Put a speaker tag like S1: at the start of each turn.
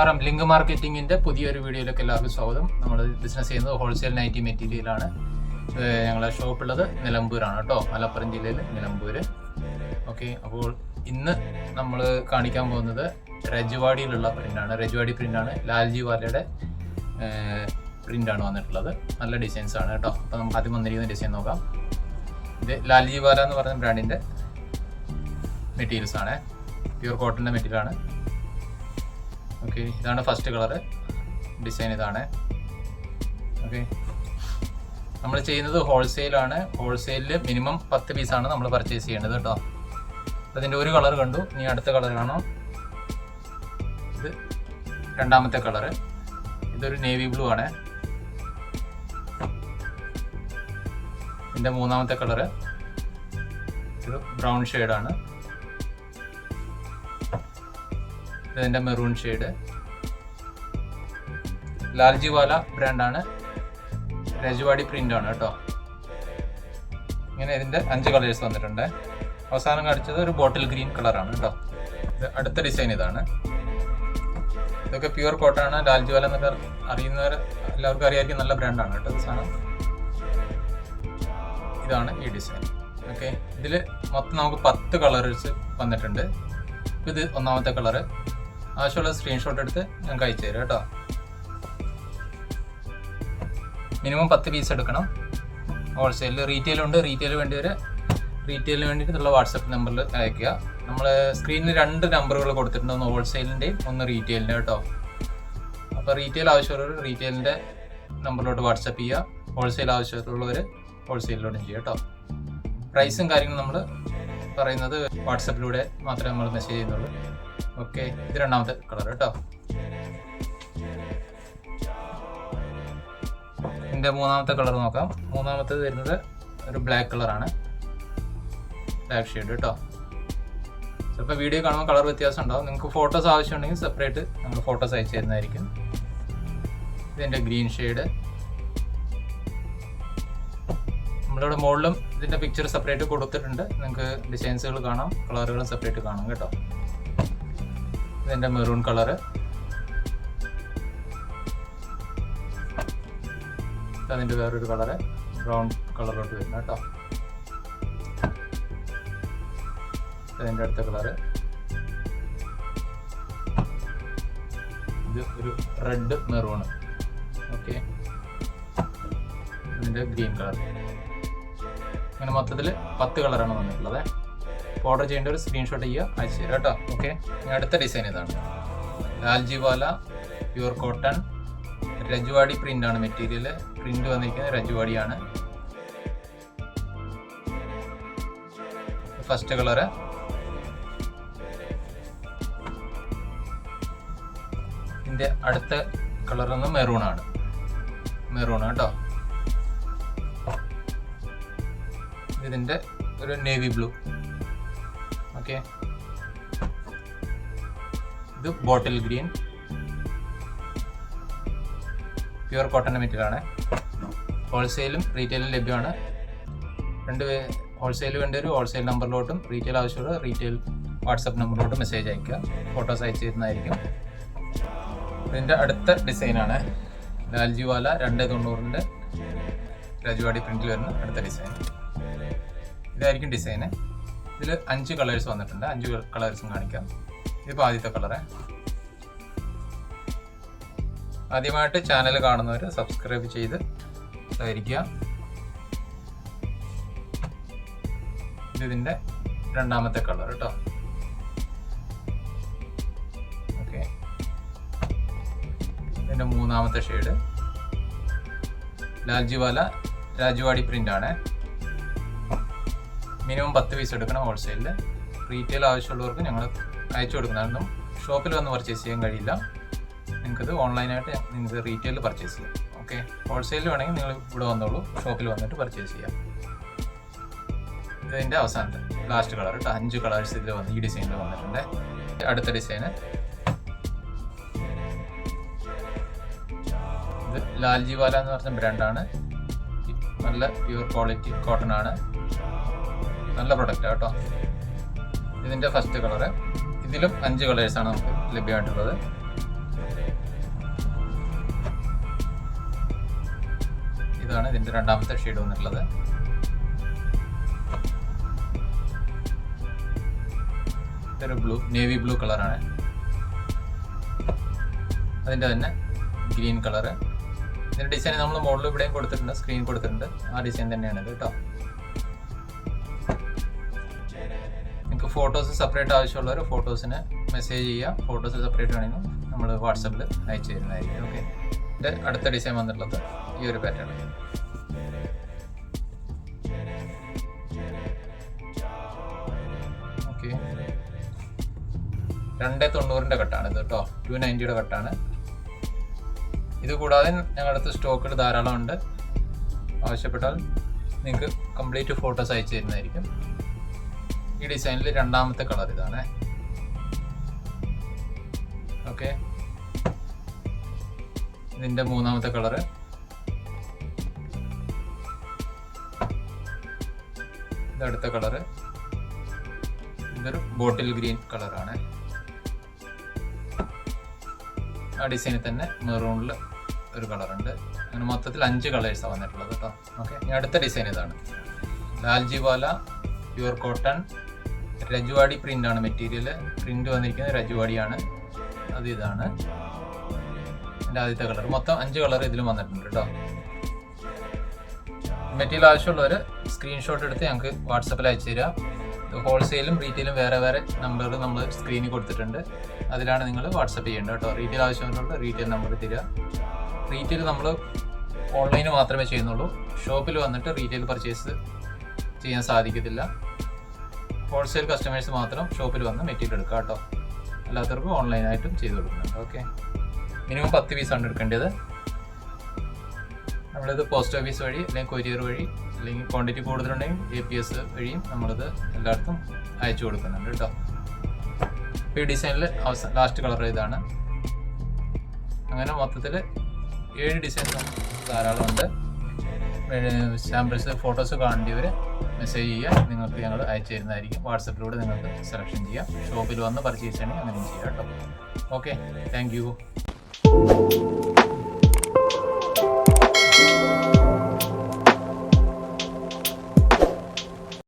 S1: നമസ്കാരം. ലിങ്ക് മാർക്കറ്റിംഗിൻ്റെ പുതിയൊരു വീഡിയോയിലേക്ക് എല്ലാവർക്കും സ്വാഗതം. നമ്മൾ ബിസിനസ് ചെയ്യുന്നത് ഹോൾസെയിൽ നൈറ്റി മെറ്റീരിയലാണ്. ഞങ്ങളുടെ ഷോപ്പുള്ളത് നിലമ്പൂരാണ് കേട്ടോ, മലപ്പുറം ജില്ലയിൽ നിലമ്പൂർ. ഓക്കെ, അപ്പോൾ ഇന്ന് നമ്മൾ കാണിക്കാൻ പോകുന്നത് രജവാടിയിലുള്ള പ്രിൻ്റാണ്. രജവാടി പ്രിൻ്റാണ്, ലാൽജി വാലയുടെ പ്രിൻ്റാണ് വന്നിട്ടുള്ളത്. നല്ല ഡിസൈൻസാണ് കേട്ടോ. അപ്പോൾ നമുക്ക് ആദ്യം വന്നിരിക്കുന്ന ഡിസൈൻ നോക്കാം. ഇത് ലാൽജി വാല എന്ന് പറയുന്ന ബ്രാൻഡിൻ്റെ മെറ്റീരിയൽസാണ്, പ്യൂർ കോട്ടൻ്റെ മെറ്റീരിയലാണ്. ഓക്കെ, ഇതാണ് ഫസ്റ്റ് കളറ്. ഡിസൈൻ ഇതാണ്. ഓക്കെ, നമ്മൾ ചെയ്യുന്നത് ഹോൾസെയിലാണ്. ഹോൾസെയിലിൽ മിനിമം 10 പീസാണ് നമ്മൾ പർച്ചേസ് ചെയ്യേണ്ടത് കേട്ടോ. അതിൻ്റെ ഒരു കളർ കണ്ടു, ഇനി അടുത്ത കളർ കാണാം. ഇത് രണ്ടാമത്തെ കളറ്. ഇതൊരു നേവി ബ്ലൂ ആണ്. ഇതിൻ്റെ മൂന്നാമത്തെ കളറ് ഒരു ബ്രൗൺ ഷെയ്ഡാണ്. ഇതിൻ്റെ മെറൂൺ ഷെയ്ഡ്. ലാൽജി വാല ബ്രാൻഡാണ്, രജവാടി പ്രിൻ്റ് ആണ് കേട്ടോ. ഇങ്ങനെ ഇതിൻ്റെ 5 കളേഴ്സ് വന്നിട്ടുണ്ട്. അവസാനം കാണിച്ചത് ഒരു ബോട്ടിൽ ഗ്രീൻ കളറാണ് കേട്ടോ. ഇത് അടുത്ത ഡിസൈൻ ഇതാണ്. ഇതൊക്കെ പ്യൂർ കോട്ടാണ്. ലാൽജി വാല എന്നൊക്കെ അറിയുന്നവർ എല്ലാവർക്കും അറിയാമായിരിക്കും, നല്ല ബ്രാൻഡാണ് കേട്ടോ ഇത് സാധനം. ഇതാണ് ഈ ഡിസൈൻ. ഓക്കെ, ഇതിൽ മൊത്തം നമുക്ക് 10 കളേഴ്സ് വന്നിട്ടുണ്ട്. ഇത് ഒന്നാമത്തെ കളറ്. ആവശ്യമുള്ള സ്ക്രീൻഷോട്ട് എടുത്ത് ഞങ്ങൾക്ക് അയച്ചു തരാം കേട്ടോ. മിനിമം 10 പീസ് എടുക്കണം. ഹോൾസെയിൽ റീറ്റെയിലുണ്ട്. റീറ്റെയിലിന് വേണ്ടിയിട്ടുള്ള വാട്സപ്പ് നമ്പറിൽ അയക്കുക. നമ്മൾ സ്ക്രീനിൽ 2 നമ്പറുകൾ കൊടുത്തിട്ടുണ്ട്, ഒന്ന് ഹോൾസെയിലിൻ്റെയും ഒന്ന് റീറ്റെയിലിൻ്റെ കേട്ടോ. അപ്പോൾ റീറ്റെയിൽ ആവശ്യമുള്ളവർ റീറ്റെയിലിൻ്റെ നമ്പറിലോട്ട് വാട്സപ്പ് ചെയ്യുക, ഹോൾസെയിൽ ആവശ്യമുള്ളവർ ഹോൾസെയിലിലോട്ടും ചെയ്യുക കേട്ടോ. പ്രൈസും കാര്യങ്ങളും നമ്മൾ പറയുന്നത് വാട്സപ്പിലൂടെ മാത്രമേ നമ്മൾ മെസ്സേജ് ചെയ്യുന്നുള്ളൂ. ഓക്കെ, ഇത് രണ്ടാമത്തെ കളർ കേട്ടോ. ഇതിൻ്റെ മൂന്നാമത്തെ കളർ നോക്കാം. മൂന്നാമത്തേത് വരുന്നത് ഒരു ബ്ലാക്ക് കളറാണ്, ബ്ലാക്ക് ഷെയ്ഡ് കേട്ടോ. ചിലപ്പോൾ വീഡിയോ കാണുമ്പോൾ കളർ വ്യത്യാസം ഉണ്ടാവും. നിങ്ങൾക്ക് ഫോട്ടോസ് ആവശ്യമുണ്ടെങ്കിൽ സെപ്പറേറ്റ് നമ്മൾ ഫോട്ടോസ് അയച്ചു തരുന്നതായിരിക്കും. ഇതിൻ്റെ ഗ്രീൻ ഷെയ്ഡ്. നമ്മളിവിടെ മുകളിലും ഇതിൻ്റെ പിക്ചർ സെപ്പറേറ്റ് കൊടുത്തിട്ടുണ്ട്. നിങ്ങൾക്ക് ഡിസൈൻസുകൾ കാണാം, കളറുകളും സെപ്പറേറ്റ് കാണാം കേട്ടോ. ഇതിൻ്റെ മെറൂൺ കളറ്. അതിൻ്റെ വേറൊരു കളറ് ബ്രൗൺ കളറിലോട്ട് വരുന്ന കേട്ടോ. അതിൻ്റെ അടുത്ത കളറ് ഇത് ഒരു റെഡ് മെറൂൺ. ഓക്കെ, ഇതിൻ്റെ ഗ്രീൻ കളർ. അങ്ങനെ മൊത്തത്തിൽ 10 കളറാണ് വന്നിട്ടുള്ളത്. ഓർഡർ ചെയ്യേണ്ട ഒരു സ്ക്രീൻഷോട്ട് ചെയ്യുക, അയച്ചു തരാം കേട്ടോ. ഓക്കെ, അടുത്ത ഡിസൈൻ ഇതാണ്. ലാൽജി വാല പ്യൂർ കോട്ടൺ രജവാടി പ്രിൻ്റ് ആണ് മെറ്റീരിയൽ. പ്രിൻ്റ് വന്നിരിക്കുന്നത് രജവാടിയാണ്. First colour. ഇതിൻ്റെ അടുത്ത കളർ ഒന്ന് മെറൂണാണ്. മെറൂൺ കേട്ടോ. ഇതിൻ്റെ ഒരു നേവി ബ്ലൂ. ഓക്കെ, ഇത് ബോട്ടിൽ ഗ്രീൻ. പ്യൂർ കോട്ടൺ മെറ്റീരിയലാണ്. ഹോൾസെയിലും റീറ്റെയിലും ലഭ്യമാണ്. ഹോൾസെയിൽ വേണ്ട ഒരു ഹോൾസെയിൽ നമ്പറിലോട്ടും റീറ്റെയിൽ ആവശ്യമുള്ള റീറ്റെയിൽ വാട്സപ്പ് നമ്പറിലോട്ടും മെസ്സേജ് അയക്കുക, ഫോട്ടോസ് അയച്ചു തരുന്നതായിരിക്കും. ഇതിൻ്റെ അടുത്ത ഡിസൈനാണ് ലാൽജി വാല 290 രജവാടി പ്രിൻറ്റിൽ വരുന്ന അടുത്ത ഡിസൈൻ. ഇതായിരിക്കും ഡിസൈന്. ഇതിൽ 5 കളേഴ്സ് വന്നിട്ടുണ്ട്. 5 കളേഴ്സും കാണിക്കാം. ഇതിപ്പോൾ ആദ്യത്തെ കളറ്. ആദ്യമായിട്ട് ചാനൽ കാണുന്നവർ സബ്സ്ക്രൈബ് ചെയ്ത് ഇരിക്കുക. ഇതിൻ്റെ രണ്ടാമത്തെ കളർ കേട്ടോ. ഓക്കെ, ഇതിൻ്റെ മൂന്നാമത്തെ ഷെയ്ഡ്. ലാൽജി വാല രജവാടി പ്രിൻ്റ് ആണ്. മിനിമം 10 പീസ് എടുക്കണം ഹോൾസെയിലിൽ. റീറ്റെയിൽ ആവശ്യമുള്ളവർക്ക് ഞങ്ങൾ അയച്ചു കൊടുക്കുന്നതാണ്. ഷോപ്പിൽ വന്ന് പർച്ചേസ് ചെയ്യാൻ കഴിയില്ല. നിങ്ങൾക്കത് ഓൺലൈനായിട്ട് നിങ്ങൾക്ക് റീറ്റെയിൽ പർച്ചേസ് ചെയ്യാം. ഓക്കെ, ഹോൾസെയിൽ വേണമെങ്കിൽ നിങ്ങൾ ഇവിടെ വന്നോളൂ, ഷോപ്പിൽ വന്നിട്ട് പർച്ചേസ് ചെയ്യാം. ഇതിൻ്റെ അവസാനത്തെ ലാസ്റ്റ് കളർ കേട്ടോ. 5 കളേഴ്സ് ഇതിൽ വന്ന് ഈ ഡിസൈനിൽ വന്നിട്ടുണ്ട്. അടുത്ത ഡിസൈന് ഇത് ലാൽജി വാല എന്ന് പറഞ്ഞ ബ്രാൻഡാണ്. നല്ല പ്യൂർ ക്വാളിറ്റി കോട്ടൺ ആണ്. നല്ല പ്രൊഡക്റ്റാണ് കേട്ടോ. ഇതിൻ്റെ ഫസ്റ്റ് കളറ്. ഇതിലും 5 കളേഴ്സാണ് നമുക്ക് ലഭ്യമായിട്ടുള്ളത്. ഇതാണ് ഇതിൻ്റെ രണ്ടാമത്തെ ഷെയ്ഡ് വന്നിട്ടുള്ളത്. ഇതൊരു നേവി ബ്ലൂ കളറാണ്. അതിൻ്റെ തന്നെ ഗ്രീൻ കളറ്. ഇതിൻ്റെ ഡിസൈൻ നമ്മൾ മോഡൽ ഇവിടെയും കൊടുത്തിട്ടുണ്ട്, സ്ക്രീൻ കൊടുത്തിട്ടുണ്ട്. ആ ഡിസൈൻ തന്നെയാണ് ഇത് കേട്ടോ. നിങ്ങൾക്ക് ഫോട്ടോസ് സെപ്പറേറ്റ് ആവശ്യമുള്ളവർ ഫോട്ടോസിന് മെസ്സേജ് ചെയ്യുക. ഫോട്ടോസ് സെപ്പറേറ്റ് വേണമെങ്കിൽ നമ്മൾ വാട്സപ്പിൽ അയച്ചു തരുന്നതായിരിക്കും. ഓക്കെ. ഇതിൻ്റെ അടുത്ത ഡിസൈൻ വന്നിട്ടുള്ളത് ഈ ഒരു പാറ്റേൺ. ഓക്കെ, 290 കട്ടാണ് ഇത് കേട്ടോ. 290 കട്ടാണ്. ഇത് കൂടാതെ ഞങ്ങളുടെ അടുത്ത് സ്റ്റോക്കുകൾ ധാരാളം ഉണ്ട്. ആവശ്യപ്പെട്ടാൽ നിങ്ങൾക്ക് കംപ്ലീറ്റ് ഫോട്ടോസ് അയച്ചു തരുന്നതായിരിക്കും. ഈ ഡിസൈനിൽ രണ്ടാമത്തെ കളർ ഇതാണ്. ഓക്കെ, ഇതിൻ്റെ മൂന്നാമത്തെ കളറ്. ഇതടുത്ത കളറ്. ഇതൊരു ബോട്ടിൽ ഗ്രീൻ കളറാണ്. ആ ഡിസൈനിൽ തന്നെ മെറൂണിൽ ഒരു കളറുണ്ട്. അങ്ങനെ മൊത്തത്തിൽ 5 കളേഴ്സാണ് വന്നിട്ടുള്ളത് കേട്ടോ. ഓക്കെ, ഇനി അടുത്ത ഡിസൈൻ ഇതാണ്. ലാൽജിവാല പ്യുവർ കോട്ടൺ രജുവാടി പ്രിൻ്റാണ് മെറ്റീരിയൽ. പ്രിൻ്റ് വന്നിരിക്കുന്നത് രജുവാടിയാണ്. അത് ഇതാണ് എൻ്റെ ആദ്യത്തെ കളർ. മൊത്തം 5 കളർ ഇതിലും വന്നിട്ടുണ്ട് കേട്ടോ. മെറ്റീരിയൽ ആവശ്യമുള്ളവർ സ്ക്രീൻഷോട്ട് എടുത്ത് ഞങ്ങൾക്ക് വാട്സപ്പിൽ അയച്ചു തരിക. ഹോൾസെയിലും റീറ്റെയിലും വേറെ വേറെ നമ്പർ നമ്മൾ സ്ക്രീനിൽ കൊടുത്തിട്ടുണ്ട്. അതിലാണ് നിങ്ങൾ വാട്സപ്പ് ചെയ്യേണ്ടത് കേട്ടോ. റീറ്റെയിൽ ആവശ്യമുള്ള റീറ്റെയിൽ നമ്പർ തരിക. റീറ്റെയിൽ നമ്മൾ ഓൺലൈന് മാത്രമേ ചെയ്യുന്നുള്ളൂ. ഷോപ്പിൽ വന്നിട്ട് റീറ്റെയിൽ പർച്ചേസ് ചെയ്യാൻ സാധിക്കത്തില്ല. ഹോൾസെയിൽ കസ്റ്റമേഴ്സ് മാത്രം ഷോപ്പിൽ വന്ന് മെറ്റീരിയൽ എടുക്കുക കേട്ടോ. അല്ലാത്തവർക്ക് ഓൺലൈനായിട്ടും ചെയ്ത് കൊടുക്കുന്നുണ്ട്. ഓക്കെ, മിനിമം 10 പീസാണ് എടുക്കേണ്ടത്. നമ്മളിത് പോസ്റ്റ് ഓഫീസ് വഴി അല്ലെങ്കിൽ കൊരിയർ വഴി അല്ലെങ്കിൽ ക്വാണ്ടിറ്റി കൂടുതലുണ്ടെങ്കിൽ APS വഴിയും നമ്മളിത് എല്ലായിടത്തും അയച്ചു കൊടുക്കുന്നുണ്ട് കേട്ടോ. ഇപ്പോൾ ഈ ഡിസൈനിൽ ലാസ്റ്റ് കളർ ഇതാണ്. അങ്ങനെ മൊത്തത്തിൽ 7 ഡിസൈൻസ് ധാരാളം ഉണ്ട്. സാമ്പിൾസ് ഫോട്ടോസ് കാണേണ്ടിയവർ മെസ്സേജ് ചെയ്യുക. നിങ്ങൾക്ക് ഞങ്ങൾ അയച്ചു തരുന്നതായിരിക്കും. വാട്സപ്പിലൂടെ നിങ്ങൾക്ക് സെലക്ഷൻ ചെയ്യാം. ഷോപ്പിൽ വന്ന് പർച്ചേസ് ചെയ്യണമെങ്കിൽ അങ്ങനെയും ചെയ്യാം കേട്ടോ. Okay, thank you.